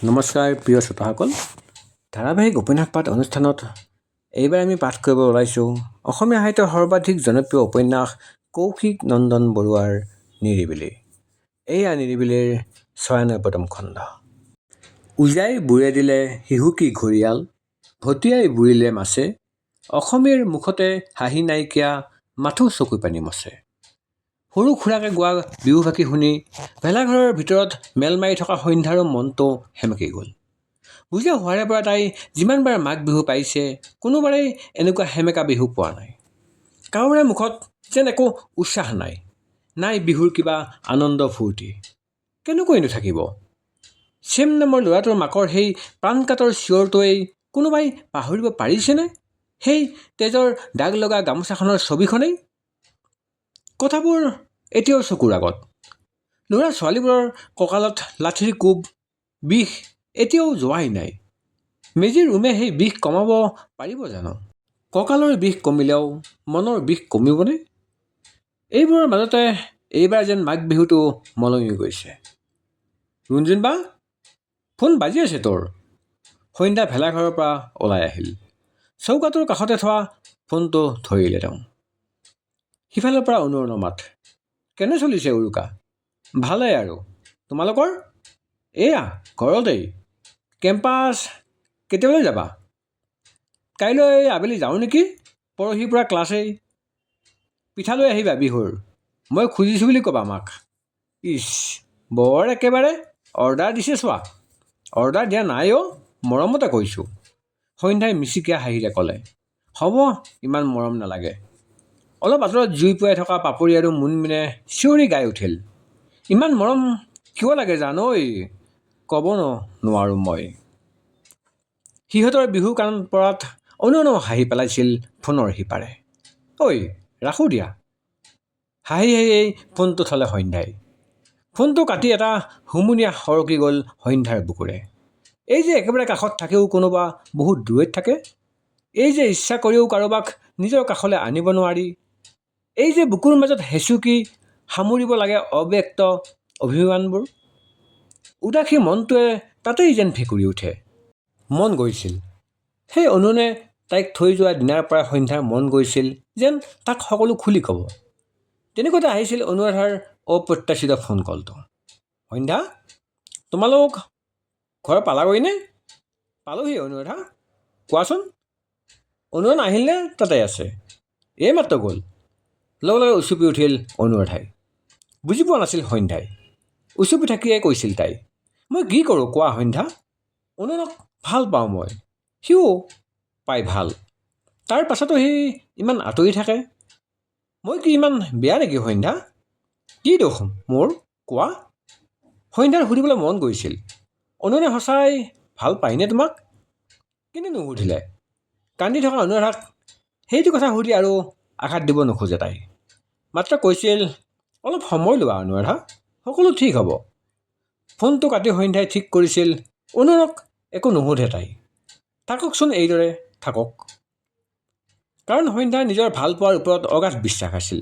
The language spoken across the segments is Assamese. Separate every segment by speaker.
Speaker 1: নমস্কাৰ প্ৰিয় শ্ৰোতাসকল, ধাৰাবাহিক উপন্যাস পাঠ অনুষ্ঠানত এইবাৰ আমি পাঠ কৰিব ওলাইছোঁ অসমীয়া সাহিত্যৰ সৰ্বাধিক জনপ্ৰিয় উপন্যাস কৌশিক নন্দন বৰুৱাৰ নিৰিবিলি। এয়া নিৰিবিলিৰ ৯৬তম খণ্ড। উজাই বুৰে দিলে শিহুকী ঘৰিয়াল, ভটিয়াই বুৰিলে মাছে, অসমীৰ মুখতে হাঁহি নাইকিয়া মাথো চকু পানী মছে। সৰু খুৰাকে গোৱা বিহুফাকি শুনি ভেলাঘৰৰ ভিতৰত মেল মাৰি থকা সন্ধ্যাৰো মনটো সেমেকি গ'ল। বুঢ়ী হোৱাৰে পৰা তাই যিমানবাৰ মাঘ বিহু পাইছে, কোনোবাৰেই এনেকুৱা সেমেকা বিহু পোৱা নাই। কাৰোৰে মুখত যেন একো উৎসাহ নাই, নাই বিহুৰ কিবা আনন্দ ফূৰ্তি। কেনেকৈনো থাকিব? চেম নামৰ ল'ৰাটোৰ মাকৰ সেই প্ৰাণকাতৰ চিঞৰটোৱেই কোনোবাই পাহৰিব পাৰিছেনে? সেই তেজৰ দাগ লগা গামোচাখনৰ ছবিখনেই? কথাবোৰ এতিয়াও চকুৰ আগত। ল'ৰা ছোৱালীবোৰৰ কঁকালত লাঠিৰ কোব, বিষ এতিয়াও যোৱাই নাই। মেজিৰ উমে সেই বিষ কমাব পাৰিব জানো? কঁকালৰ বিষ কমিলেও মনৰ বিষ কমিবনে? এইবোৰৰ মাজতে এইবাৰ যেন মাঘ বিহুটো মলমি গৈছে। ৰুণজুণ বা, ফোন বাজি আছে তোৰ। সন্ধ্যা ভেলাঘৰৰ পৰা ওলাই আহিল। চৌকাটোৰ কাষতে থোৱা ফোনটো ধৰিলে তেওঁ। সিফালৰ পৰা অনুৰণৰ মাত। কেনে চলিছে উৰুকা? ভালে আৰু। তোমালোকৰ? এয়া ঘৰতেই। কেম্পাছ কেতিয়ালৈ যাবা? কাইলৈ আবেলি যাওঁ নেকি। পৰহিৰ পৰা ক্লাছেই। পিঠা লৈ আহিবা বিহুৰ। মই খুজিছোঁ বুলি ক'বা মাক। ইছ, বৰ একেবাৰে অৰ্ডাৰ দিছে চোৱা। অৰ্ডাৰ দিয়া নাই অ', মৰমতে কৈছোঁ। সন্ধ্যাই মিচিকীয়া হাঁহিৰে ক'লে। হ'ব, ইমান মৰম নালাগে। অলপ আঁতৰত জুই পুৱাই থকা পাপৰি আৰু মুনমিনে চিঞৰি গাই উঠিল। ইমান মৰম কিয় লাগে জান ঐ, ক'ব নোৱাৰোঁ মই। সিহঁতৰ বিহু কাণ পৰাত অনুনও হাঁহি পেলাইছিল ফোনৰ সিপাৰে। ঐ ৰাখোঁ দিয়া। হাঁহি হাঁহিয়েই ফোনটো থলে সন্ধ্যাই। ফোনটো কাটি এটা হুমুনিয়াহ সৰকি গ'ল সন্ধ্যাৰ বুকুৰে। এই যে একেবাৰে কাষত থাকিও কোনোবা বহুত দূৰৈত থাকে। এই যে ইচ্ছা কৰিও কাৰোবাক নিজৰ কাষলৈ আনিব নোৱাৰি। এই যে বুকুৰ মাজত হেঁচুকি সামৰিব লাগে অব্যক্ত অভিমানবোৰ। উদাসী মনটোৱে তাতেই যেন ভেকুৰি উঠে। মন গৈছিল, সেই অনুনে তাইক থৈ যোৱা দিনাৰ পৰা সন্ধ্যাৰ মন গৈছিল যেন তাক সকলো খুলি ক'ব। তেনেকুৱাতে আহিছিল অনুৰাধাৰ অপ্ৰত্যাশিত ফোন কলটো। সন্ধ্যা, তোমালোক ঘৰ পালাগৈনে? পালোহি অনুৰাধা। কোৱাচোন। অনুৰাধা আহিলনে তাতে আছে? এইমাত্ৰ গ'ল। লগে লগে উচুপি উঠিল অনুৰাধাই। বুজি পোৱা নাছিল সন্ধ্যাই। উচুপি থাকিয়ে কৈছিল তাই। মই কি কৰোঁ কোৱা সন্ধ্যা? অনুনক ভাল পাওঁ মই, সিও পাই ভাল। তাৰ পাছতো সি ইমান আঁতৰি থাকে। মই কি ইমান বেয়া নেকি সন্ধ্যা? কি দোষ মোৰ কোৱা? সন্ধ্যাৰ সুধিবলৈ মন গৈছিল, অনুনে সঁচাই ভাল পায়নে তোমাক? কিন্তু নুসুধিলে। কান্দি থকা অনুৰাধাক সেইটো কথা সুধি আৰু আঘাত দিব নোখোজে তাই। মাত্ৰ কৈছিল, অলপ সময় লোৱা অনুৰাধা, সকলো ঠিক হ'ব। ফোনটো কাটি সন্ধ্যাই ঠিক কৰিছিল অনুনক একো নুসুধে তাই। থাককচোন এইদৰে থাকক। কাৰণ সন্ধ্যাৰ নিজৰ ভাল পোৱাৰ ওপৰত অগাধ বিশ্বাস আছিল।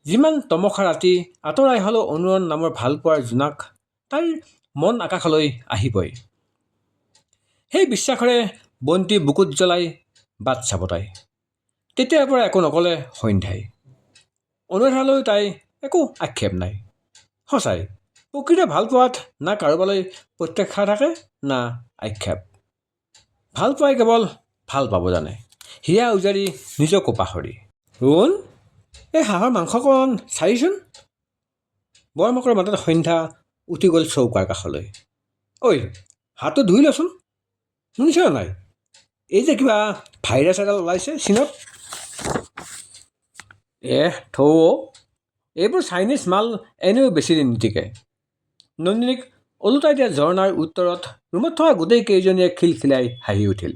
Speaker 1: যিমান তমসা ৰাতি আঁতৰাই হ'লেও অনুৰণ নামৰ ভাল পোৱাৰ জোনাক তাইৰ মন আকাশলৈ আহিবই। সেই বিশ্বাসৰে বন্তি বুকুত জ্বলাই বাট চাব তাই। তেতিয়াৰ পৰা একো নক'লে সন্ধ্যাই। অনুৰাধালৈ তাই একো আক্ষেপ নাই। সঁচাই, প্ৰকৃত ভাল পোৱাত না কাৰোবালৈ প্ৰত্যাশা থাকে না আক্ষেপ। ভাল পোৱাই কেৱল ভাল পাব জানে, হিয়া উজাৰি নিজকো পাহৰি। ৰোহন, এই হাঁহৰ মাংসকণ চাৰিচোন। বৰমাকৰ মাতত সন্ধ্যা উঠি গ'ল চৌকাৰ কাষলৈ। ঐ হাতটো ধুই লচোন। শুনিছ নাই, এই যে কিবা ভাইৰাছ এডাল ওলাইছে চীনত। থৌ, এইবোৰ চাইনিজ মাল এনেও বেছি দিন নিটিকে। নন্দিনীক ওলোটাই দিয়া ঝৰ্ণাৰ উত্তৰত ৰুমত থকা গোটেই কেইজনীয়ে খিলখিলাই হাঁহি উঠিল।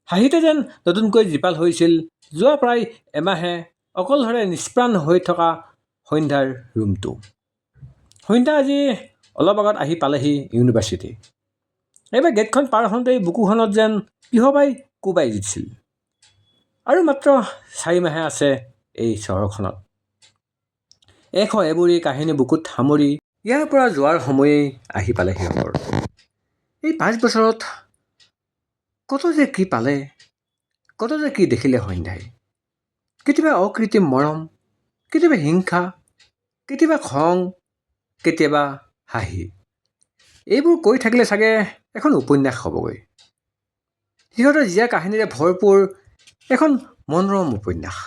Speaker 1: হাঁহিতে যেন নতুনকৈ জীপাল হৈছিল যোৱা প্ৰায় এমাহে অকলশৰে নিষ্প্ৰাণ হৈ থকা সন্ধ্যাৰ ৰুমটো। সন্ধ্যা আজি অলপ আগত আহি পালেহি ইউনিভাৰ্চিটি। এইবাৰ গেটখন পাৰ হওঁতেই বুকুখনত যেন কিহবাই কোবাই দিছিল। আৰু মাত্ৰ 4 মাহে আছে এই চহৰখনত। এশ এবুৰি কাহিনী বুকুত সামৰি ইয়াৰ পৰা যোৱাৰ সময়েই আহি পালে সিহঁতৰ। এই 5 বছৰত কত যে কি পালে, কত যে কি দেখিলে সন্ধ্যাই। কেতিয়াবা অকৃত্ৰিম মৰম, কেতিয়াবা হিংসা, কেতিয়াবা খং, কেতিয়াবা হাঁহি। এইবোৰ কৈ থাকিলে চাগে এখন উপন্যাস হ'বগৈ। সিহঁতৰ জীয়া কাহিনীৰে ভৰপূৰ এখন মনোৰম উপন্যাস।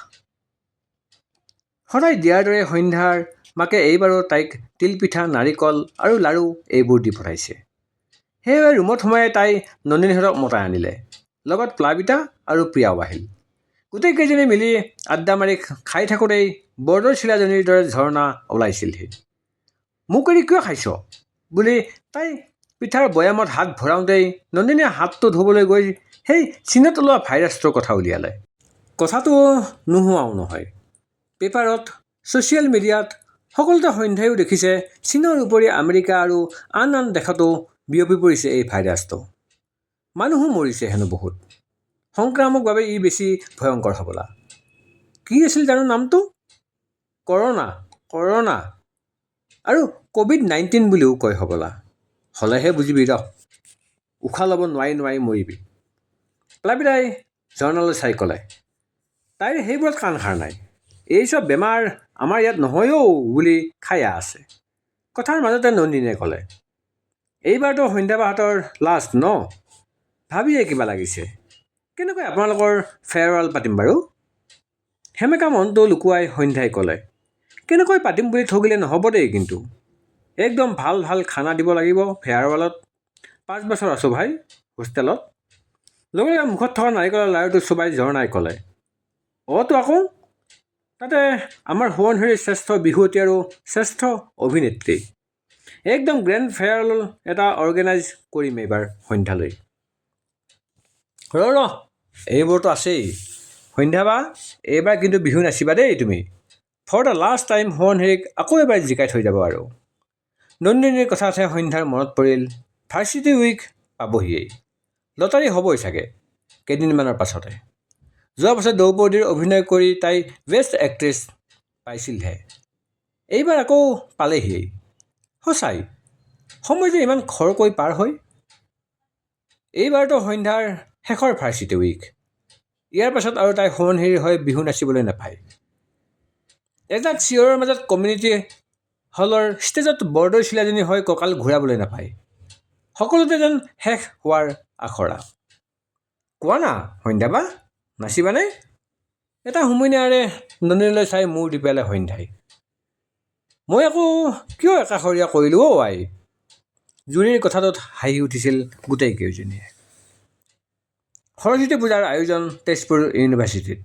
Speaker 1: সদায় দিয়াৰ দৰে সন্ধ্যাৰ মাকে এইবাৰো তাইক তিলপিঠা, নাৰিকল আৰু লাড়ু এইবোৰ দি পঠাইছে। সেইবাবে ৰুমত সোমাই তাই নন্দিনীহঁতক মতাই আনিলে। লগত প্লাবিতা আৰু প্ৰিয়াও আহিল। গোটেইকেইজনী মিলি আড্ডা মাৰি খাই থাকোঁতেই বৰদৈচিলাজনীৰ দৰে ঝৰ্ণা ওলাইছিলহি। মোক এৰি কিয় খাইছ বুলি তাই পিঠাৰ বৈয়ামত হাত ভৰাওঁতেই নন্দিনীয়ে হাতটো ধুবলৈ গৈ সেই চীনত ওলোৱা ভাইৰাছটোৰ কথা উলিয়ালে। কথাটো নোহোৱাও নহয়। পেপাৰত, ছ'চিয়েল মিডিয়াত সকলোতে সন্ধ্যায়ো দেখিছে চীনৰ উপৰি আমেৰিকা আৰু আন আন দেশতো বিয়পি পৰিছে এই ভাইৰাছটো। মানুহো মৰিছে হেনো বহুত। সংক্ৰামকভাৱে ই বেছি ভয়ংকৰ হ'বলা। কি আছিল জানো নামটো? কৰ'না আৰু COVID-19 বুলিও কয় হ'বলা। হ'লেহে বুজিবি ৰ, উশাহ ল'ব নোৱাৰি মৰিবি। প্লাবিতাই ঝৰ্ণালৈ চাই ক'লে। তাইৰ সেইবোৰত কাণ সাৰ নাই। এই চব বেমাৰ আমাৰ ইয়াত নহয় অ' বুলি খায়া আছে। কথাৰ মাজতে নন্দিনীয়ে ক'লে, এইবাৰতো সন্ধ্যাবাহঁতৰ লাষ্ট ন? ভাবিয়ে কিবা লাগিছে। কেনেকৈ আপোনালোকৰ ফেয়াৰৱেল পাতিম বাৰু? সেমেকা মনটো লুকুৱাই সন্ধ্যাই ক'লে, কেনেকৈ পাতিম বুলি ঠগিলে নহ'ব দেই কিন্তু। একদম ভাল ভাল খানা দিব লাগিব ফেয়াৰৱেলত। 5 বছৰ আছোঁ ভাই হোষ্টেলত। লগে লগে মুখত থকা নাৰিকলৰ লাড়ুটো চোবাই ঝৰ্ণাই ক'লে, অ'তো আকৌ, তাতে আমাৰ সোৱণশিৰিৰ শ্ৰেষ্ঠ বিহুৱতী আৰু শ্ৰেষ্ঠ অভিনেত্ৰী। একদম গ্ৰেণ্ড ফেয়াৰৱেল এটা অৰ্গেনাইজ কৰিম এইবাৰ সন্ধ্যালৈ। ৰ এইবোৰতো আছেই। সন্ধ্যাবা, এইবাৰ কিন্তু বিহু নাচিবা দেই তুমি। ফৰ দ্য লাষ্ট টাইম সোৱণশিৰিক আকৌ এবাৰ জিকাই থৈ যাব আৰু। নন্দিনীৰ কথাতহে সন্ধ্যাৰ মনত পৰিল ভাৰ্চিটি উইক পাবহিয়েই। লটাৰী হ'বই চাগে কেইদিনমানৰ পাছতে। যোৱা বছৰ দ্ৰৌপদীৰ অভিনয় কৰি তাই বেষ্ট এক্ট্ৰেছ পাইছিলহে। এইবাৰ আকৌ পালেহিয়েই। সঁচাই, সময় যে ইমান খৰকৈ পাৰ হয়। এইবাৰতো সন্ধ্যাৰ শেষৰ ভাৰ্চিটি উইক। ইয়াৰ পাছত আৰু তাই সোৱণশিৰিৰ হৈ বিহু নাচিবলৈ নাপায়। এজাক চিঞৰৰ মাজত কমিউনিটি হলৰ ষ্টেজত বৰদৈচিলাজনী হৈ কঁকাল ঘূৰাবলৈ নাপায়। সকলোতে যেন শেষ হোৱাৰ আখৰা। কোৱা না সন্ধ্যাবা, নাচিবানে? এটা হুমুনিয়াৰে নন্দিনীলৈ চাই মূৰ দিপেলালে সন্ধ্যাই। মই আকৌ কিয় একাষৰীয়া কৰিলোঁ অ' আই? জুৰিৰ কথাটোত হাঁহি উঠিছিল গোটেইকেইজনীয়ে। সৰস্বতী পূজাৰ আয়োজন তেজপুৰ ইউনিভাৰ্চিটিত।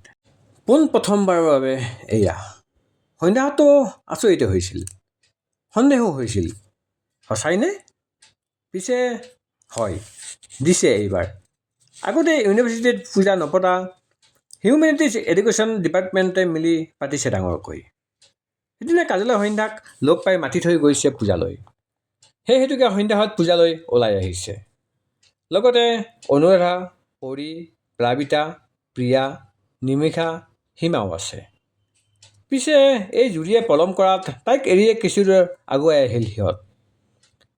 Speaker 1: পোনপ্ৰথমবাৰৰ বাবে এয়া। সন্ধ্যাহঁততো আচৰিতে হৈছিল, সন্দেহো হৈছিল। সঁচাইনে? পিছে হয়, দিছে এইবাৰ। আগতে ইউনিভাৰ্চিটিত পূজা নপতা, হিউমেনিটিজ এডুকেশ্যন ডিপাৰ্টমেণ্টে মিলি পাতিছে ডাঙৰকৈ। সিদিনা কাজলৈ সন্ধ্যাক লগ পাই মাতি থৈ গৈছে পূজালৈ। সেই হেতুকে সন্ধ্যাহঁত পূজালৈ ওলাই আহিছে। লগতে অনুৰাধা, পৰী, প্লাবিতা, প্ৰিয়া, নিমিষা, সীমাও আছে। পিছে এই জুৰিয়ে পলম কৰাত তাইক এৰিয়ে কিছুদূৰ আগুৱাই আহিল সিহঁত।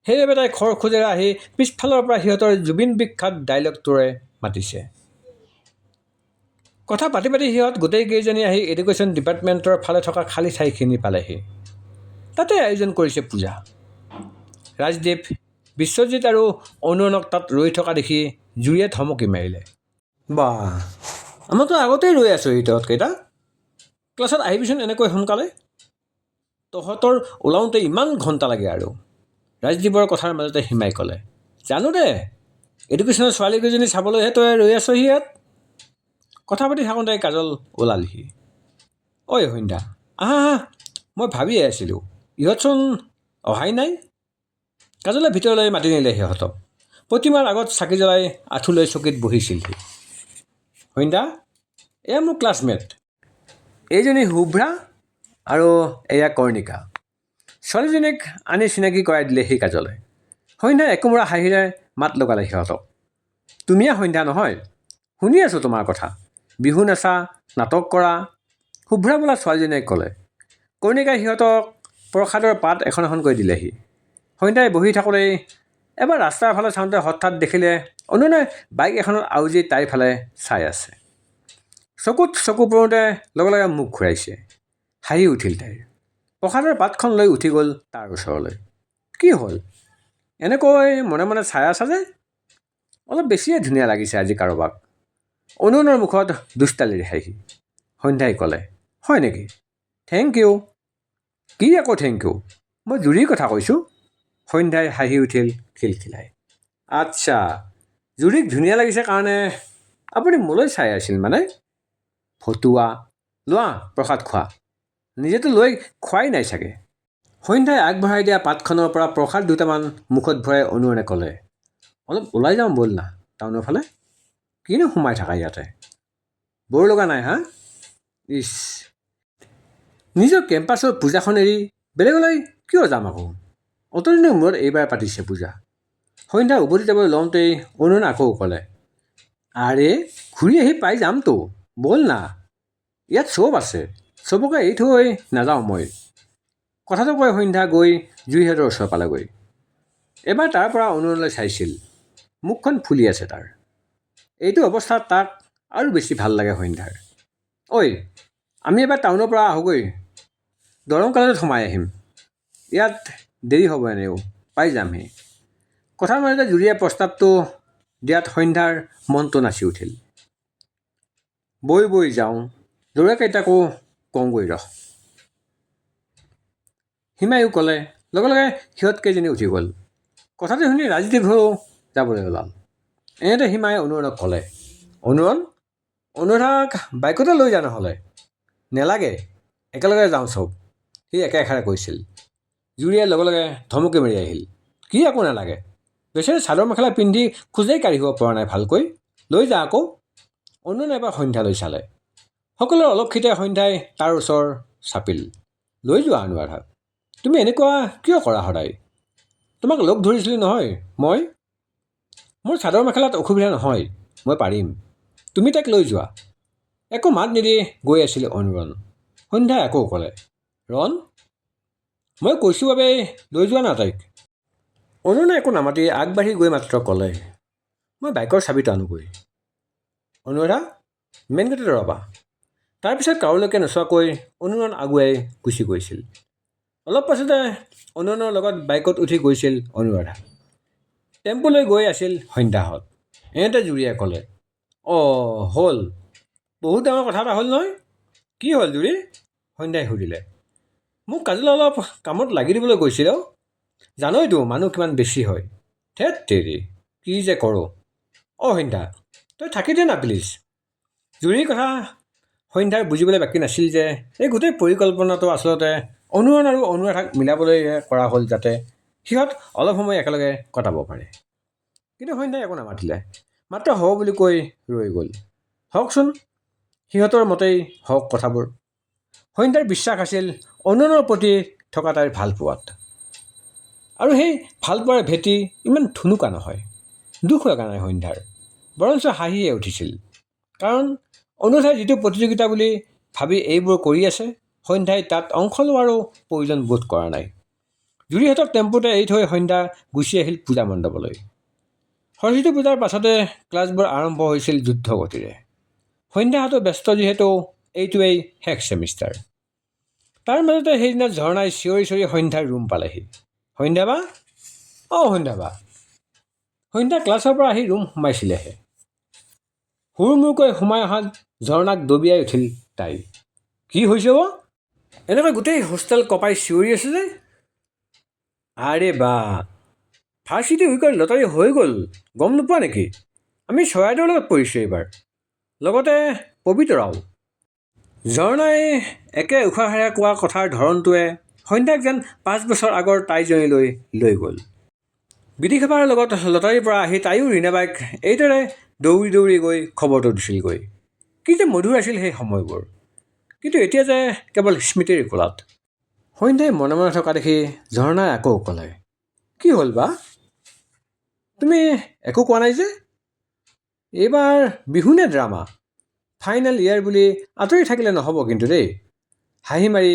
Speaker 1: সেইবাবে তাই খৰখোজেৰে আহি পিছফালৰ পৰা সিহঁতৰ জুবিন বিখ্যাত ডাইলগটোৰে মাতিছে। কথা পাতি পাতি সিহঁত গোটেইকেইজনী আহি এডুকেশ্যন ডিপাৰ্টমেণ্টৰ ফালে থকা খালী ঠাইখিনি পালেহি। তাতে আয়োজন কৰিছে পূজা। ৰাজদীপ, বিশ্বজিৎ আৰু অনুৰণক তাত ৰৈ থকা দেখি জুৰিয়ে ধমকি মাৰিলে, বাহ, আমাৰতো আগতেই ৰৈ আছোঁহি তহঁতকেইটা। ক্লাছত আহিবিচোন এনেকৈ সোনকালে। তহঁতৰ ওলাওঁতে ইমান ঘণ্টা লাগে আৰু। ৰাজদীপৰ কথাৰ মাজতে সীমাই ক'লে, জানো দে, এডুকেশ্যনৰ ছোৱালীকেইজনী চাবলৈহে তই ৰৈ আছহি ইয়াত। কথা পাতি থাকোঁতে কাজল ওলালহি। ঐ সন্ধ্যা, আহা, মই ভাবিয়ে আছিলোঁ ইহঁতচোন অহাই নাই। কাজলে ভিতৰলৈ মাতি নিলে সিহঁতক। প্ৰতিমাৰ আগত চাকি জ্বলাই আঁঠুলৈ চকীত বহিছিলহি। সন্ধ্যা, এয়া মোৰ ক্লাছমেট। এইজনী শুভ্ৰা আৰু এয়া কৰ্ণিকা। ছোৱালীজনীক আনি চিনাকি কৰাই দিলেহি কাজলে। সন্ধ্যাই একুমুৰা হাঁহিৰে মাত লগালে সিহঁতক। তুমিয়ে সন্ধ্যা নহয়? শুনি আছোঁ তোমাৰ কথা। বিহু নাচা, নাটক কৰা। শুভ্ৰা বোলা ছোৱালীজনীয়ে ক'লে। কৰ্ণিকাই সিহঁতক প্ৰসাদৰ পাত এখন এখনকৈ দিলেহি। সন্ধ্যাই বহি থাকোঁতেই এবাৰ ৰাস্তাৰ ফালে চাওঁতে হঠাৎ দেখিলে অনুনে বাইক এখনত আউজি তাইৰ ফালে চাই আছে। চকুত চকু পৰোঁতে লগে লগে মুখ ঘূৰাইছে। হাঁহি উঠিল তাইৰ। প্ৰসাদৰ পাতখন লৈ উঠি গ'ল তাৰ ওচৰলৈ। কি হ'ল? এনেকৈ মনে মনে চাই আছা যে? অলপ বেছিয়ে ধুনীয়া লাগিছে আজি কাৰোবাক। অনুনৰ মুখত দুষ্টালিৰ হাঁহি। সন্ধ্যাই ক'লে, হয় নেকি? Thank you. কি আকৌ থেংক ইউ? মই জুৰিৰ কথা কৈছোঁ। সন্ধ্যাই হাঁহি উঠিল খিলখিলাই। আচ্ছা, জুৰিক ধুনীয়া লাগিছে কাৰণে আপুনি মোলৈ চাই আছিল মানে? ফটুৱা। লোৱা প্ৰসাদ খোৱা। নিজেতো লৈ খোৱাই নাই চাগে। সন্ধ্যাই আগবঢ়াই দিয়া পাতখনৰ পৰা প্ৰসাদ দুটামান মুখত ভৰাই অনুৰণে ক'লে, অলপ ওলাই যাওঁ ব'ল না টাউনৰ ফালে। কিনো সোমাই থাকা ইয়াতে? বৰ লগা নাই হা? ইছ, নিজৰ কেম্পাছৰ পূজাখন এৰি বেলেগলৈ কিয় যাম আকৌ? অতদিনৰ মূৰত এইবাৰ পাতিছে পূজা। সন্ধ্যা উভতি যাবলৈ লওঁতেই অনুৰণে আকৌ ক'লে, আৰে ঘূৰি আহি পাই যামতো, ব'ল না। ইয়াত চব আছে, চবকে এৰি থৈ নাযাওঁ মই। কথাটো কৈ সন্ধ্যা গৈ জুৰিহঁতৰ ওচৰ পালেগৈ। এবাৰ তাৰ পৰা অনুৰণলৈ চাইছিল। মুখখন ফুলি আছে তাৰ। এইটো অৱস্থাত তাক আৰু বেছি ভাল লাগে সন্ধ্যাৰ। ঐ, আমি এবাৰ টাউনৰ পৰা আহোঁগৈ। দৰং কলেজত সোমাই আহিম। ইয়াত দেৰি হ'ব এনেও, পাই যামহি। কথাৰ মাজতে জুৰিয়ে প্ৰস্তাৱটো দিয়াত সন্ধ্যাৰ মনটো নাচি উঠিল। বৈ বৈ যাওঁ, ল'ৰাকেইটাকো কওঁগৈ ৰহ। সীমায়ো ক'লে। লগে লগে সিহঁতকেইজনী উঠি গ'ল। কথাটো শুনি ৰাজদীপেও যাবলৈ ওলাল। এনেতে সীমাই অনুৰণক ক'লে, অনুৰাক বাইকতে লৈ যা নহ'লে। নেলাগে, একেলগে যাওঁ চব, সি একেষাৰে কৈছিল। জুৰিয়ে লগে লগে ধমকি মাৰি আহিল। কি একো নালাগে? বেচেৰি চাদৰ মেখেলা পিন্ধি খোজেই কাঢ়িব পৰা নাই ভালকৈ, লৈ যা আকৌ। অনুৰণে এবাৰ সন্ধ্যালৈ চালে। সকলোৰে অলক্ষিতে সন্ধ্যাই তাৰ ওচৰ চাপিল। লৈ যোৱা অনুৰাধাক। তুমি এনেকুৱা কিয় কৰা সদায়? তোমাক লগ ধৰিছিলোঁ নহয় মই। মোৰ চাদৰ মেখেলাত অসুবিধা নহয়, মই পাৰিম। তুমি তাইক লৈ যোৱা। একো মাত নিদি গৈ আছিল অনুৰণ। সন্ধ্যাই আকৌ ক'লে, ৰণ, মই কৈছোঁ বাবেই লৈ যোৱা না তাইক। অনুৰণে একো নামাতি আগবাঢ়ি গৈ মাত্ৰ ক'লে, মই বাইকৰ চাবিটো আনোগৈ। অনুৰাধা, মেইন গেটত ৰ'বা। তাৰপিছত কাৰোলৈকে নোচোৱাকৈ অনুৰণ আগুৱাই গুচি গৈছিল। অলপ পাছতে অনুৰণৰ লগত বাইকত উঠি গৈছিল অনুৰাধা। টেম্পুলৈ গৈ আছিল সন্ধ্যাহঁত। এনেতে জুৰিয়ে ক'লে, হ'ল, বহুত ডাঙৰ কথা এটা হ'ল নহয়। কি হ'ল জুৰি? সন্ধ্যাই সুধিলে। মোক কাজলে অলপ কামত লাগি দিবলৈ কৈছিল। জানইতো মানুহ কিমান বেছি হয়। ধেৎ তেৰি, কি যে কৰোঁ। সন্ধ্যা, তই থাকি দে না প্লিজ। জুৰিৰ কথা সন্ধ্যাৰ বুজিবলৈ বাকী নাছিল যে এই গোটেই পৰিকল্পনাটো আচলতে অনুৰণ আৰু অনুৰাধাক মিলাবলৈ কৰা হ'ল, যাতে সিহঁত অলপ সময় একেলগে কটাব পাৰে। কিন্তু সন্ধ্যাই একো নামাতিলে, মাত্ৰ হ'ব বুলি কৈ ৰৈ গ'ল। হওকচোন, সিহঁতৰ মতেই হওক কথাবোৰ। সন্ধ্যাৰ বিশ্বাস আছিল অনুৰণৰ প্ৰতি থকা তাইৰ ভাল পোৱাত। আৰু সেই ভাল পোৱাৰ ভেটি ইমান ঠুনুকা নহয়। দুখ লগা নাই সন্ধ্যাৰ, বৰঞ্চ হাঁহিয়ে উঠিছিল। কাৰণ অনুৰাধাই যিটো প্ৰতিযোগিতা বুলি ভাবি এইবোৰ কৰি আছে, সন্ধ্যাই তাত অংশ লোৱাৰো প্ৰয়োজন বোধ কৰা নাই। জুৰিহঁতক টেম্পুতে এৰি থৈ সন্ধ্যা গুচি আহিল পূজা মণ্ডপলৈ। সৰস্বতী পূজাৰ পাছতে ক্লাছবোৰ আৰম্ভ হৈছিল যুদ্ধ গতিৰে। সন্ধ্যাহঁতো ব্যস্ত যিহেতু এইটোৱেই শেষ ছেমিষ্টাৰ। তাৰ মাজতে সেইদিনা ঝৰ্ণাই চিঞৰি চিঞৰি সন্ধ্যাৰ ৰুম পালেহি। সন্ধ্যা বা, সন্ধ্যা বা। সন্ধ্যা ক্লাছৰ পৰা আহি ৰুম সোমাইছিলেহে। হুৰমুৰকৈ সোমাই অহাত ঝৰ্ণাক দবিয়াই উঠিল তাই। কি হৈছে এনেকৈ গোটেই হোষ্টেল কপাই চিঞৰি আছে যে? আৰে বা, ভাৰ্চিটি উইকৰ লটাৰী হৈ গ'ল, গম নোপোৱা নেকি? আমি চৰাইদেউৰ লগত পৰিছোঁ এইবাৰ, লগতে পবিতৰাও। ঝৰ্ণাই একে উশাহেৰে কোৱা কথাৰ ধৰণটোৱে সন্ধ্যাক যেন 5 বছৰ আগৰ তাইজনীলৈ লৈ গ'ল। বিদিশাবাৰ লগত লটাৰীৰ পৰা আহি তাইও ৰীণাবাইক এইদৰে দৌৰি দৌৰি গৈ খবৰটো দিছিলগৈ। কি যে মধুৰ আছিল সেই সময়বোৰ। কিন্তু এতিয়া যে কেৱল স্মৃতিৰ কোলাত। সন্ধ্যাই মনে মনে থকা দেখি ঝৰ্ণাই আকৌ ক'লে, কি হ'ল বা? তুমি একো কোৱা নাই যে? এইবাৰ বিহু নে ড্ৰামা? ফাইনেল ইয়েৰ বুলি আঁতৰি থাকিলে নহ'ব কিন্তু দেই। হাঁহি মাৰি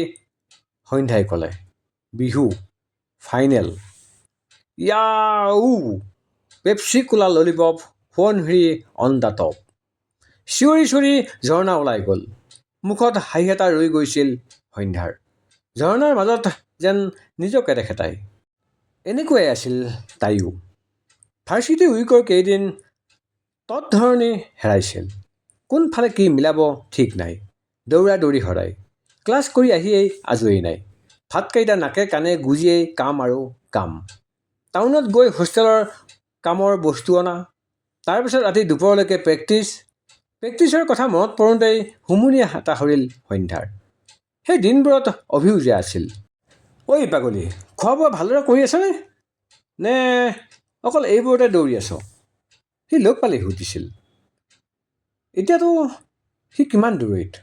Speaker 1: সন্ধ্যাই ক'লে, বিহু, ফাইনেল। য়াউ পেপচি কোলা lollipop Subansiri on the top. চিঞৰি চিঞৰি ঝৰ্ণা ওলাই গ'ল। মুখত হাঁহি এটা ৰৈ গৈছিল সন্ধ্যাৰ। ঝৰ্ণাৰ মাজত যেন নিজকে দেখে তাই। এনেকুৱাই আছিল তাইও। ভাৰ্চিটি উইকৰ কেইদিন তৎধৰণি হেৰাইছিল। কোনফালে কি মিলাব ঠিক নাই। দৌৰা দৌৰি সদায়। ক্লাছ কৰি আহিয়েই আজৰি নাই। ভাতকেইটা নাকে কাণে গুজিয়েই কাম আৰু কাম। টাউনত গৈ হোষ্টেলৰ কামৰ বস্তু অনা। তাৰপিছত ৰাতি দুপৰলৈকে প্ৰেক্টিছৰ কথা মনত পৰোঁতেই হুমুনি এটা সৰিল সন্ধ্যাৰ। সেই দিনবোৰত অভিও যে আছিল। ঐ পাগলী, খোৱা বোৱা ভালদৰে কৰি আছনে? নে অকল এইবোৰতে দৌৰি আছ? সি লগ পালেই সুধিছিল। এতিয়াতো সি কিমান দূৰৈত।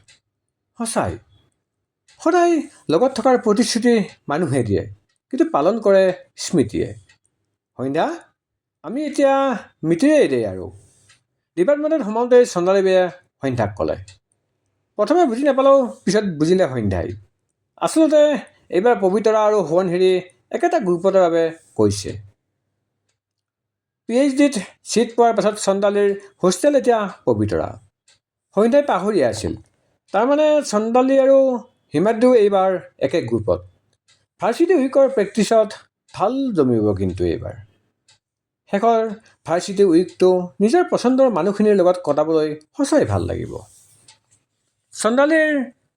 Speaker 1: সঁচাই, সদায় লগত থকাৰ প্ৰতিশ্ৰুতি মানুহে দিয়ে, কিন্তু পালন কৰে স্মৃতিয়ে। সন্ধ্যা, আমি এতিয়া মিতিৰেই দেই আৰু। ডিপাৰ্টমেণ্টত সোমাওঁতেই চন্দালিবায়ে সন্ধ্যাক ক'লে। প্ৰথমে বুজি নাপালেও পিছত বুজিলে সন্ধ্যাই। আচলতে এইবাৰ পবিতৰা আৰু সোৱণশিৰি একেটা গ্ৰুপৰ বাবে কৈছে। PhDত ছিট পোৱাৰ পাছত চন্দালিৰ হোষ্টেল এতিয়া পবিতৰা। সন্ধ্যাই পাহৰিয়ে আছিল। তাৰমানে চন্দালি আৰু হিমাদ্ৰীও এইবাৰ একে গ্ৰুপত। ভাৰ্চিটি উইকৰ প্ৰেক্টিছত ভাল জমিব কিন্তু এইবাৰ। শেষৰ ভাৰ্চিটি উইকটো নিজৰ পচন্দৰ মানুহখিনিৰ লগত কটাবলৈ সঁচাই ভাল লাগিব। চন্দালিৰ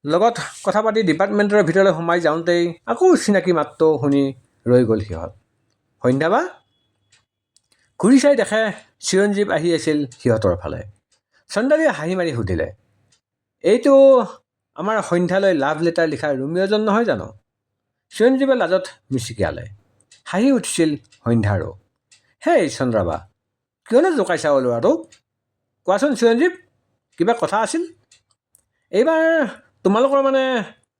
Speaker 1: লগত কথা পাতি ডিপাৰ্টমেণ্টৰ ভিতৰলৈ সোমাই যাওঁতেই আকৌ চিনাকি মাতটো শুনি ৰৈ গ'ল সিহঁত। সন্ধ্যা বা? ঘূৰি চাই দেখে চিৰঞ্জীৱ আহি আছিল সিহঁতৰ ফালে। চন্দালিয়ে হাঁহি মাৰি সুধিলে, এইটো আমাৰ সন্ধ্যালৈ লাভ লেটাৰ লিখা ৰোমিঅ'জন নহয় জানো? চিৰঞ্জীৱে লাজত মিচিকিয়ালে। হাঁহি উঠিছিল সন্ধ্যাৰো। হেই চন্দ্ৰাবা, কিয়নো জোকাইছা ল'ৰাটোক? কোৱাচোন চিৰঞ্জীৱ, কিবা কথা আছিল? এইবাৰ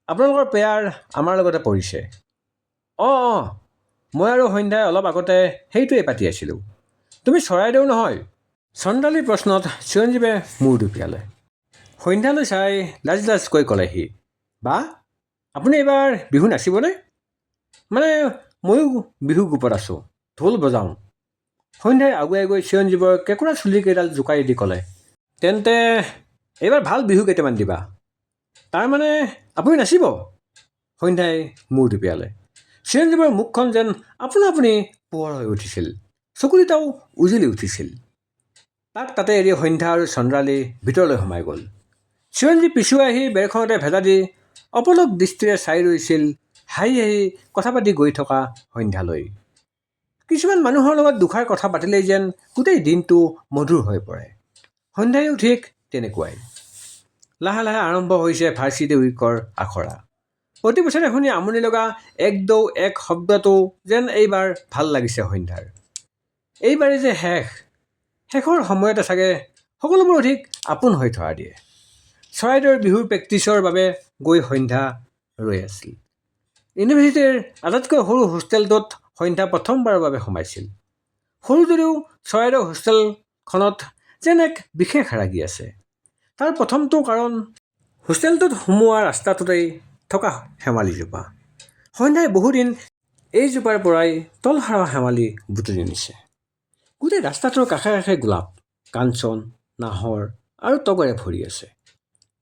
Speaker 1: আপোনালোকৰ পেয়াৰ আমাৰ লগতে পৰিছে। অঁ, মই আৰু সন্ধ্যাই অলপ আগতে সেইটোৱেই পাতি আছিলোঁ। তুমি চৰাইদেউ নহয়? চন্দালিৰ প্ৰশ্নত চিৰঞ্জীৱে মূৰ দুপিয়ালে। সন্ধ্যালৈ চাই লাজকৈ ক'লে সি, বা আপুনি এইবাৰ বিহু নাচিবনে? মানে ময়ো বিহু গ্ৰুপত আছোঁ, ঢোল বজাওঁ। সন্ধ্যাই আগুৱাই গৈ চিৰঞ্জীৱৰ কেঁকুৰা চুলিকেইডাল জোকাৰি দি ক'লে, তেন্তে এইবাৰ ভাল বিহু কেইটামান দিবা। তাৰমানে আপুনি নাচিব? সন্ধ্যাই মূৰ দুপিয়ালে। চিৰঞ্জীৱৰ মুখখন যেন আপোনা আপুনি পোহৰ হৈ উঠিছিল। চকুকেইটাও উজলি উঠিছিল। তাক তাতে এৰি সন্ধ্যা আৰু চন্দ্ৰালি ভিতৰলৈ সোমাই গ'ল। চিৰঞ্জীৱ পিছুৱাই আহি বেৰখনতে ভেটা দি অপলক দৃষ্টিৰে চাই ৰৈছিল হাঁহি হাঁহি কথা পাতি গৈ থকা সন্ধ্যালৈ। কিছুমান মানুহৰ লগত দুষাৰ কথা পাতিলেই যেন গোটেই দিনটো মধুৰ হৈ পৰে। সন্ধ্যায়ো ঠিক তেনেকুৱাই। লাহে লাহে আৰম্ভ হৈছে ভাৰ্চিটি উইকৰ আখৰা। প্ৰতি বছৰে শুনি আমনি লগা এক দৌ এক শব্দটো যেন এইবাৰ ভাল লাগিছে সন্ধ্যাৰ। এইবাৰেই যে শেষৰ সময়তে চাগে সকলোবোৰ অধিক আপোন হৈ ধৰা দিয়ে। চৰাইদেউৰ বিহুৰ প্ৰেক্টিছৰ বাবে গৈ সন্ধ্যা ৰৈ আছিল। ইউনিভাৰ্চিটিৰ আটাইতকৈ সৰু হোষ্টেলটোত সন্ধ্যা প্ৰথমবাৰৰ বাবে সোমাইছিল। সৰু যদিও চৰাইদেউ হোষ্টেলখনত যেন এক বিশেষ ৰাগী আছে। তাৰ প্ৰথমটো কাৰণ হোষ্টেলটোত সোমোৱা ৰাস্তাটোতেই থকা শেৱালিজোপা। সন্ধ্যাই বহুদিন এইজোপাৰ পৰাই তলহাৰা শেৱালি বুটলি নিছে। গোটেই ৰাস্তাটোৰ কাষে কাষে গোলাপ, কাঞ্চন, নাহৰ আৰু তগৰে ভৰি আছে।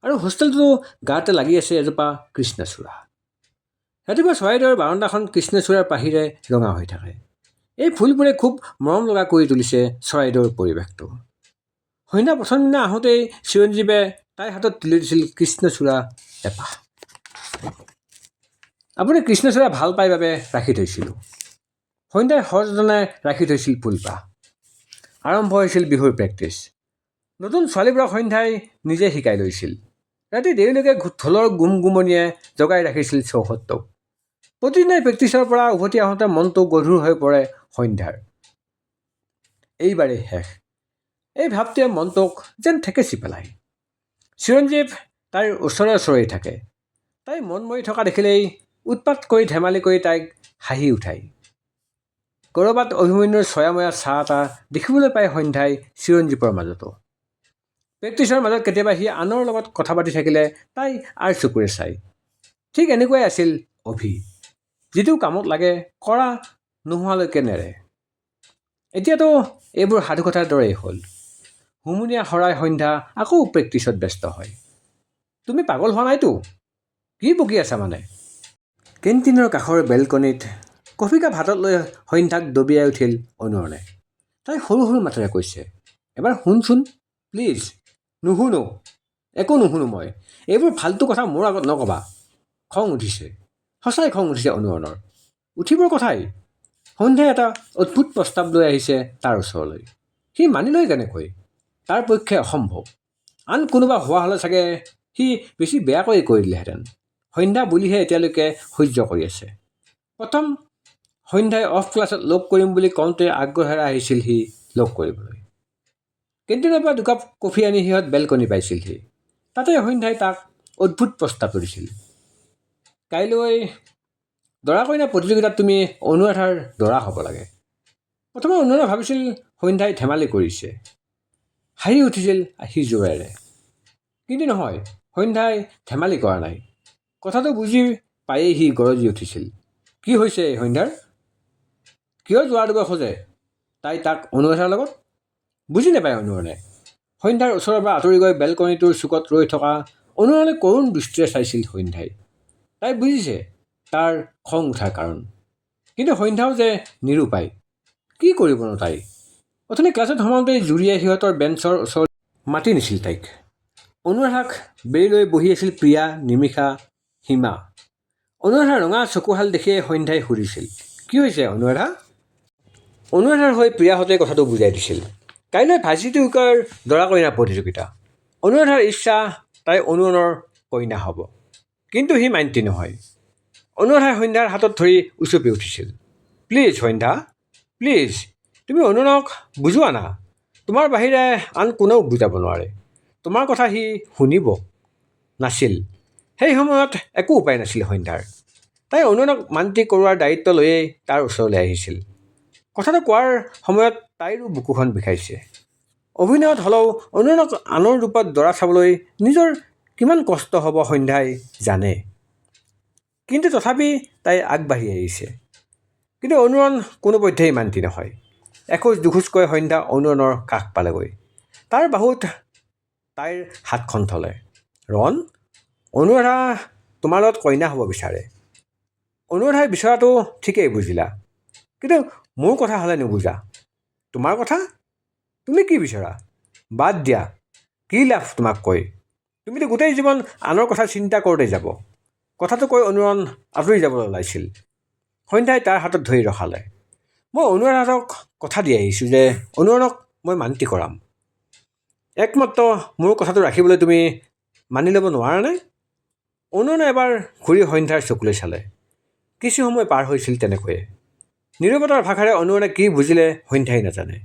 Speaker 1: আৰু হোষ্টেলটোৰ গাতে লাগি আছে এজোপা কৃষ্ণচূড়া। ৰাতিপুৱা চৰাইদেউৰ বাৰাণ্ডাখন কৃষ্ণচূড়াৰ পাহিৰে ৰঙা হৈ থাকে। এই ফুলবোৰে খুব মৰম লগা কৰি তুলিছে চৰাইদেউৰ পৰিৱেশটো। সন্ধ্যা প্ৰথম দিনা আহোঁতেই চিৰঞ্জীৱে তাইৰ হাতত তুলি দিছিল কৃষ্ণচূড়া এপাহ। আপুনি কৃষ্ণচূড়া ভাল পাই বাবে ৰাখি থৈছিলোঁ। সন্ধ্যাই সযতনে ৰাখি থৈছিল ফুলপাহ। আৰম্ভ হৈছিল বিহুৰ প্ৰেক্টিছ। নতুন ছোৱালীবোৰক সন্ধ্যাই নিজে শিকাই লৈছিল। ৰাতি দেৰিলৈকে ঢোলৰ গুমগুমনিয়ে জগাই ৰাখিছিল চৌহদটোক। প্ৰতিদিনাই প্ৰেক্টিছৰ পৰা উভতি আহোঁতে মনটো গধুৰ হৈ পৰে সন্ধ্যাৰ। এইবাৰেই শেষ। এই ভাৱটোৱে মনটোক যেন ঠেকেচি পেলায়। চিৰঞ্জীৱ তাইৰ ওচৰে থাকে। তাই মন মৰি থকা দেখিলেই উৎপাত কৰি ধেমালি কৰি তাইক হাঁহি উঠায়। ক'ৰবাত অভিমন্যুৰ ছয়াময়া ছাঁ এটা দেখিবলৈ পায় সন্ধ্যাই চিৰঞ্জীৱৰ মাজতো। প্ৰেক্টিছৰ মাজত কেতিয়াবা সি আনৰ লগত কথা পাতি থাকিলে তাই আৰ চকুৰে চায়। ঠিক এনেকুৱাই আছিল অভি। যিটো কামত লাগে কৰা নোহোৱালৈকে নেৰে। এতিয়াতো এইবোৰ সাধুকথাৰ দৰেই হ'ল। হুমুনিয়া হৰাই সন্ধ্যা আকৌ প্ৰেক্টিছত ব্যস্ত হয়। তুমি পাগল হোৱা নাইতো? কি বকি আছা মানে? কেণ্টিনৰ কাষৰ বেলকনিত কফি কাপ হাতত লৈ সন্ধ্যাক দবিয়াই উঠিল অনুৰণে। তাই সৰু সৰু মাতেৰে কৈছে, এবাৰ শুনচোন প্লিজ। নুশুনো, একো নুশুনো মই। এইবোৰ ফাল্টু কথা মোৰ আগত নক'বা। খং উঠিছে, সঁচাই খং উঠিছে অনুৰণৰ। উঠিবৰ কথাই। সন্ধ্যাই এটা অদ্ভুত প্ৰস্তাৱ লৈ আহিছে তাৰ ওচৰলৈ। সি মানিলৈ কেনেকৈ? তাৰ পক্ষে অসম্ভৱ। আন কোনোবা হোৱা হ'লে চাগে সি বেছি বেয়াকৈ কৰি দিলেহেঁতেন। সন্ধ্যা বুলিহে এতিয়ালৈকে সহ্য কৰি আছে। প্ৰথম সন্ধ্যাই অফ ক্লাছত লগ কৰিম বুলি কওঁতে আগ্ৰহেৰে আহিছিল সি লগ কৰিবলৈ। কেণ্টিনৰ পৰা দুকাপ কফি আনি সিহঁত বেলকনি পাইছিলহি। তাতে সন্ধ্যাই তাক অদ্ভুত প্ৰস্তাৱ দিছিল। কাইলৈ দৰা কইনা প্ৰতিযোগিতাত তুমি অনুৰাধাৰ দৰা হ'ব লাগে। প্ৰথমে অনুৰাধাই ভাবিছিল সন্ধ্যাই ধেমালি কৰিছে। হাঁহি উঠিছিল সি জোৰেৰে। কিন্তু নহয়, সন্ধ্যাই ধেমালি কৰা নাই। কথাটো বুজি পায়েই সি গৰজি উঠিছিল। কি হৈছে এই সন্ধ্যাৰ? কিয় জোৰা দিব খোজে তাই তাক অনুৰাধাৰ লগত? বুজি নাপায় অনুৰণে। সন্ধ্যাৰ ওচৰৰ পৰা আঁতৰি গৈ বেলকনিটোৰ চুকত ৰৈ থকা অনুৰণে কৰুণ দৃষ্টিৰে চাইছিল সন্ধ্যাই। তাই বুজিছে তাৰ খং উঠাৰ কাৰণ। কিন্তু সন্ধ্যাও যে নিৰুপায়। কি কৰিবনো তাই? অথনি ক্লাছত সোমাওঁতেই জুৰিয়ে সিহঁতৰ বেঞ্চৰ ওচৰত মাতি নিছিল তাইক। অনুৰাধাক বেৰি লৈ বহি আছিল প্ৰিয়া, নিমিষা, সীমা। অনুৰাধাৰ ৰঙা চকুহাল দেখিয়ে সন্ধ্যাই সুধিছিল, কি হৈছে অনুৰাধা? অনুৰাধাৰ হৈ প্ৰিয়াহঁতে কথাটো বুজাই দিছিল। কাইলৈ ভাৰ্চিটি উইকৰ দৰা কইনা প্ৰতিযোগিতা। অনুৰাধাৰ ইচ্ছা তাই অনুৰণৰ কইনা হ'ব। কিন্তু সি মান্তি নহয়। অনুৰাধাই সন্ধ্যাৰ হাতত ধৰি উচপি উঠিছিল। প্লিজ সন্ধ্যা, প্লিজ তুমি অনুৰণক বুজোৱা না। তোমাৰ বাহিৰে আন কোনেও বুজাব নোৱাৰে। তোমাৰ কথা সি শুনিব নাছিল। সেই সময়ত একো উপায় নাছিল সন্ধ্যাৰ। তাই অনুৰণক মান্তি কৰোৱাৰ দায়িত্ব লৈয়েই তাৰ ওচৰলৈ আহিছিল। কথাটো কোৱাৰ সময়ত তাইৰো বুকুখন বিষাইছে। অভিনয়ত হ'লেও অনুৰণক আনৰ ৰূপত দৰা চাবলৈ নিজৰ কিমান কষ্ট হ'ব সন্ধ্যাই জানে। কিন্তু তথাপি তাই আগবাঢ়ি আহিছে। কিন্তু অনুৰণ কোনোপধ্যেই মান্তি নহয়। এখোজ দুখোজকৈ সন্ধ্যা অনুৰণৰ কাষ পালেগৈ। তাৰ বাহুত তাইৰ হাতখন থলে। ৰণ, অনুৰাধা তোমাৰ লগত কইনা হ'ব বিচাৰে। অনুৰাধাই বিচৰাটো ঠিকেই বুজিলা। কিন্তু মোৰ কথা হ'লে নুবুজা। তোমাৰ কথা? তুমি কি বিচৰা? বাদ দিয়া, কি লাভ তোমাক কৈ? তুমিতো গোটেই জীৱন আনৰ কথা চিন্তা কৰোঁতে যাব। কথাটো কৈ অনুৰণ আঁতৰি যাবলৈ ওলাইছিল। সন্ধ্যাই তাৰ হাতত ধৰি ৰখালে। মই অনুৰাধাক কথা দি আহিছোঁ যে অনুৰণক মই মান্তি কৰাম। একমাত্ৰ মোৰ কথাটো ৰাখিবলৈ তুমি মানি ল'ব নোৱাৰানে? অনুৰণে এবাৰ ঘূৰি সন্ধ্যাৰ চকুলৈ চালে। কিছু সময় পাৰ হৈছিল তেনেকৈয়ে। নীৰৱতাৰ ভাষাৰে অনুৰণে কি বুজিলে সন্ধ্যাই নাজানে।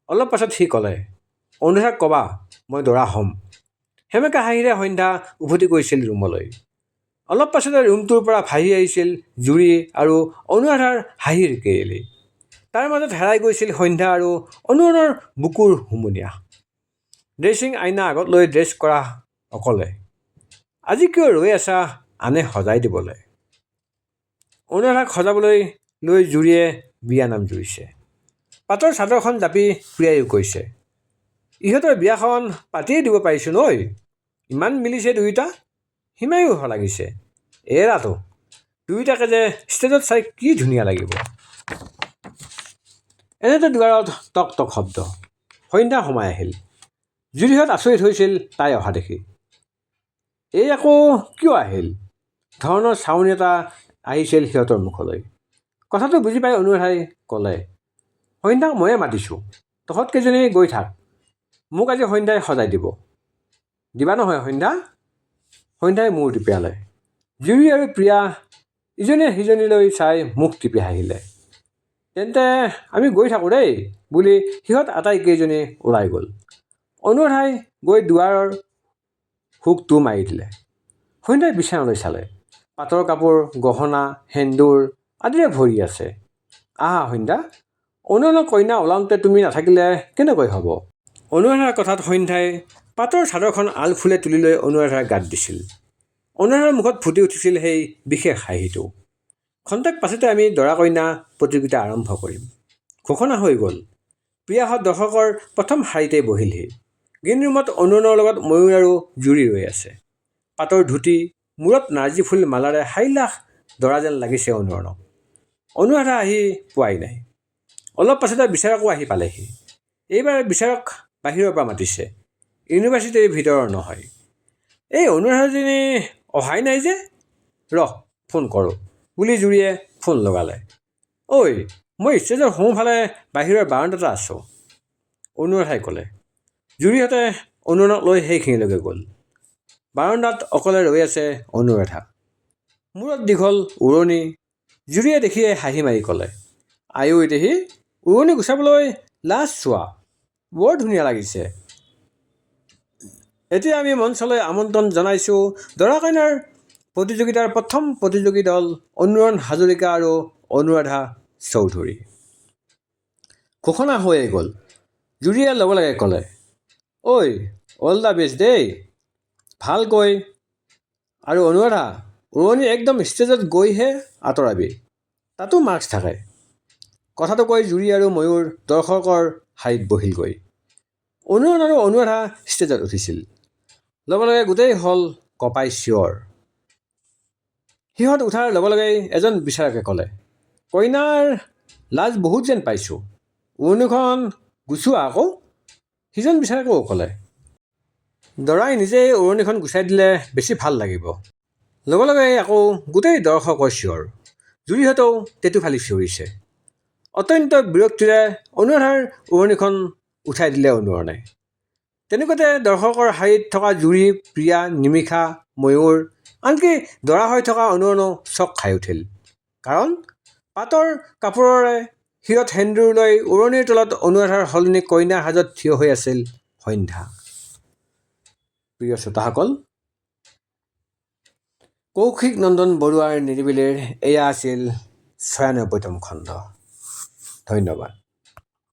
Speaker 1: অলপ পাছত সি ক'লে, অনুৰাধাক ক'বা মই দৰা হ'ম। সেমেকা হাঁহিৰে সন্ধ্যা উভতি গৈছিল ৰুমলৈ। অলপ পাছতে ৰুমটোৰ পৰা ভাহি আহিছিল জুৰি আৰু অনুৰাধাৰ হাঁহিৰ কেৰেলি। তাৰ মাজত হেৰাই গৈছিল সন্ধ্যা আৰু অনুৰণৰ বুকুৰ হুমুনিয়াহ। ড্ৰেছিং আইনা আগত লৈ ড্ৰেছ কৰা অকলে। আজি কিয় ৰৈ আছা আনে সজাই দিবলৈ? অনুৰাধাক সজাবলৈ লৈ জুৰিয়ে বিয়া নাম জুৰিছে। পাতৰ চাদৰখন জাপি প্ৰিয়াইও কৈছে, ইহঁতৰ বিয়াখন পাতিয়েই দিব পাৰিছোঁ নৈ। ইমান মিলিছে দুয়োটা। সীমায়ো শলাগিছে। এৰাটো দুয়োটাকে যে ষ্টেজত চাই কি ধুনীয়া লাগিব। এনেতে দুৱাৰত টক টক শব্দ। সন্ধ্যা সোমাই আহিল। জুৰিহঁত আচৰিত হৈছিল তাই অহা দেখি। এই আকৌ কিয় আহিল ধৰণৰ চাউনি এটা আহিছিল সিহঁতৰ মুখলৈ। কথাটো বুজি পাই অনুৰাধাই ক'লে, সন্ধ্যাক ময়ে মাতিছোঁ। তহঁতকেইজনী গৈ থাক। মোক আজি সন্ধ্যাই সজাই দিব। দিবা নহয় সন্ধ্যা? সন্ধ্যাই মূৰ টিপিয়ালে। জুৰি আৰু প্ৰিয়া ইজনীয়ে সিজনীলৈ চাই মুখ টিপি হাঁহিলে। তেন্তে আমি গৈ থাকোঁ দেই বুলি সিহঁত আটাইকেইজনী ওলাই গ'ল। অনুৰাধাই গৈ দুৱাৰৰ হুকটো মাৰি দিলে। সন্ধ্যাই বিছনালৈ চালে। পাটৰ কাপোৰ, গহনা, সেন্দুৰ আদিৰে ভৰি আছে। আহা সন্ধ্যা, অনুৰণৰ কইনা ওলাওঁতে তুমি নাথাকিলে কেনেকৈ হ'ব? অনুৰাধাৰ কথাত সন্ধ্যাই পাটৰ চাদৰখন আলফুলে তুলি লৈ অনুৰাধাৰ গাত দিছিল। অনুৰাধাৰ মুখত ফুটি উঠিছিল সেই বিশেষ হাঁহিটো। খন্তেক পাছতে আমি দৰা কইনা প্ৰতিযোগিতা আৰম্ভ কৰিম। ঘোষণা হৈ গ'ল। প্ৰিয়াহঁত দৰ্শকৰ প্ৰথম শাৰীতে বহিলহি। গ্ৰীণ ৰুমত অনুৰণৰ লগত ময়ূৰ আৰু জুৰি ৰৈ আছে। পাতৰ ধুতি, মূৰত নাৰ্জী ফুল মালাৰে সাইলাখ দৰা যেন লাগিছে অনুৰণক। অনুৰাধা আহি পোৱাই নাই। অলপ পাছতে বিচাৰকো আহি পালেহি। এইবাৰ বিচাৰক বাহিৰৰ পৰা মাতিছে, ইউনিভাৰ্চিটিৰ ভিতৰৰ নহয়। এই অনুৰাধাজনী অহাই নাই যে, ৰহ ফোন কৰোঁ বুলি জুৰিয়ে ফোন লগালে। ঐ, মই ষ্টেজৰ সোঁফালে বাহিৰৰ বাৰাণ্ডাতে আছোঁ, অনুৰাধাই ক'লে। জুৰিহঁতে অনুৰণক লৈ সেইখিনিলৈকে গ'ল। বাৰাণ্ডাত অকলে ৰৈ আছে অনুৰাধা। মূৰত দীঘল উৰণি। জুৰিয়ে দেখিয়ে হাঁহি মাৰি ক'লে, আই ঐ দেহি, উৰণি গুচাবলৈ লাজ চোৱা, বৰ ধুনীয়া লাগিছে। এতিয়া আমি মঞ্চলৈ আমন্ত্ৰণ জনাইছোঁ দৰা কইনাৰ প্ৰতিযোগিতাৰ প্ৰথম প্ৰতিযোগী দল অনুৰণ হাজৰিকা আৰু অনুৰাধা চৌধুৰী। ঘোষণা হৈয়ে গ'ল। জুৰিয়ে লগে লগে ক'লে, ঐ অল দ্য বেষ্ট দেই, ভালকৈ। আৰু অনুৰাধা, উৰণি একদম ষ্টেজত গৈহে আঁতৰাবি, তাতো মাৰ্কছ থাকে। কথাটো কৈ জুৰি আৰু ময়ূৰ দৰ্শকৰ শাৰীত বহিলগৈ। অনুৰণ আৰু অনুৰাধা ষ্টেজত উঠিছিল। লগে লগে গোটেই হল কঁপাই চিঞৰ। সিহঁত উঠাৰ লগে লগেই এজন বিচাৰকে ক'লে, কইনাৰ লাজ বহুত যেন পাইছোঁ, উৰণিখন গুচোৱা আকৌ। সিজন বিচাৰকেও ক'লে, দৰাই নিজেই উৰণিখন গুচাই দিলে বেছি ভাল লাগিব। লগে লগে আকৌ গোটেই দৰ্শকৰ চিঞৰ। জুৰিহঁতেও তেটো ফালি চিঞৰিছে। অত্যন্ত বিৰক্তিৰে অনুৰাধাৰ উৰণিখন উঠাই দিলে অনুৰণে। তেনেকুৱাতে দৰ্শকৰ শাৰীত থকা জুৰি, প্ৰিয়া, নিমিষা, ময়ূৰ, আনকি দৰা হৈ থকা অনুৰণো চক খাই উঠিল। কাৰণ পাতৰ কাপোৰেৰে শিৰত সেন্দুৰ লৈ উৰণিৰ তলত অনুৰাধাৰ সলনি কইনাৰ সাজত থিয় হৈ আছিল সন্ধ্যা। প্ৰিয় শ্ৰোতাসকল, কৌশিক নন্দন বৰুৱাৰ নিৰিবিলিৰ এয়া আছিল ৯৬তম খণ্ড। ধন্যবাদ।